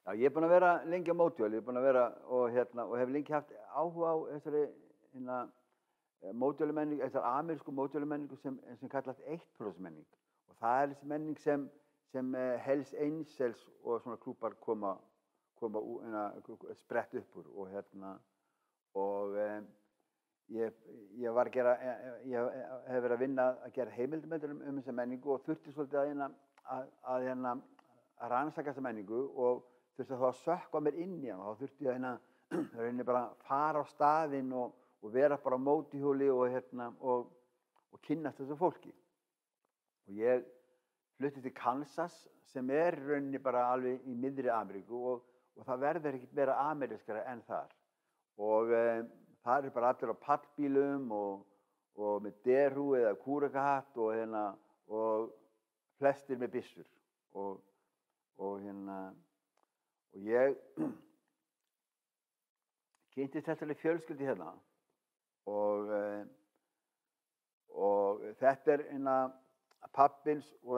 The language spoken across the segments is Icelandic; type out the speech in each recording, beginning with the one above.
Já, ég er búinn að vera lengi á mótvæl, ég er búinn að vera og hef lengi haft áhuga á þessari mótvælumenningu, þessari amerísku mótvælumenningu sem kallast 1% menning. Og það er þessi menning sem Hells Angels og svona klúbbar koma sprett upp úr og ég hef verið að vinna að gera heimildamyndir þessa menningu og þurfti svolítið að rannsaka þessa menningu og þurfti þá að sökkva mér inn í hana. Þá þurfti ég bara fara á staðinn og vera bara á mótorhjóli og kynnast þessu fólki. Og ég flutti til Kansas sem í rauninni bara alveg í miðri Ameríku og það verður ekkert meira amerískara en þar. Og það bara allir á pallbílum og með derhúfu eða kúrekahatt og flestir með byssur. Og ég kynntist þessari fjölskyldu hérna og þetta pabbins og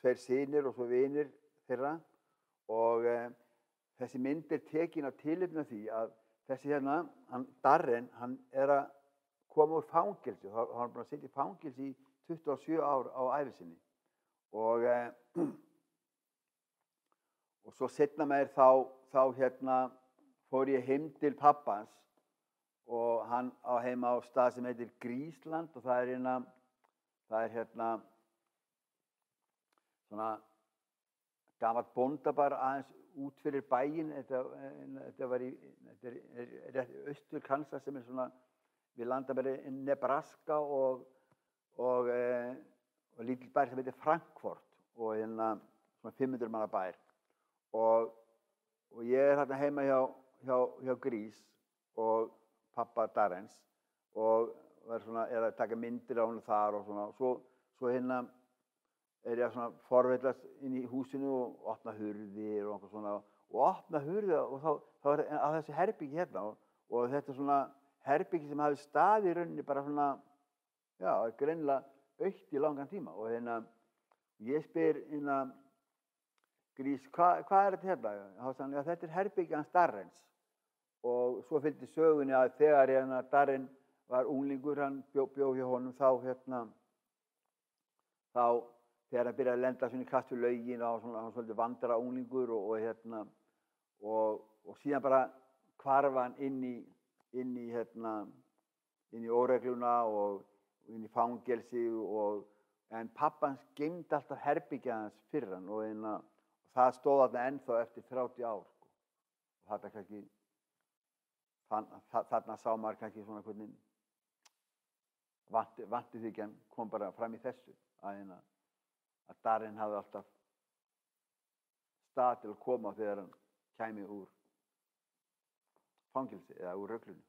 tveir synir og svo vinir þeirra og þessi mynd tekin af tilefni af því að þessi Darren, hann að koma úr fangelsi og hann búinn að sitja í fangelsi í 27 ár á ævi sinni og svo seinna meir þá fór ég heim til pabbans og hann á heima á stað sem heitir Grísland og það er svona gamalt bóndabar aðeins út fyrir bæinn. Þetta er austur Kansas sem svona við landamæri Nebraska og lítill bær sem heitir Frankfort og svona 500 manna bær. Og ég er heima hjá Grís og pappa Darrens og er að taka myndir á honum þar og svona. Svo er ég að forvillast inn í húsinu og opna hurðir og eitthvað svona og opna hurðir og þá er að þessu herbyggi hérna og þetta svona herbyggi sem hafi staðið í rauninni bara svona, já, greinilega autt í langan tíma og ég spyr Grís, hvað er þetta hérna? Þá sagði hann, já, þetta er herbyggi hans Darrens og svo fylgdi sögunni að þegar Darren var unglingur, hann bjó hjá honum þá þegar hann byrjaði að lenda svona í kast við laugin og hann svolítið vandra unglingur og síðan bara hvarf hann inn í óregluna og inn í fangelsi en pabbans geymdi alltaf herbergið hans fyrir hann og það stóð þarna ennþá eftir 30 ár og þarna sá maður kannski svona hvernig vantiþykjan kom bara fram í þessu að Darren hafði alltaf stað til að koma þegar hann kæmi úr fangelsi eða úr röglunni.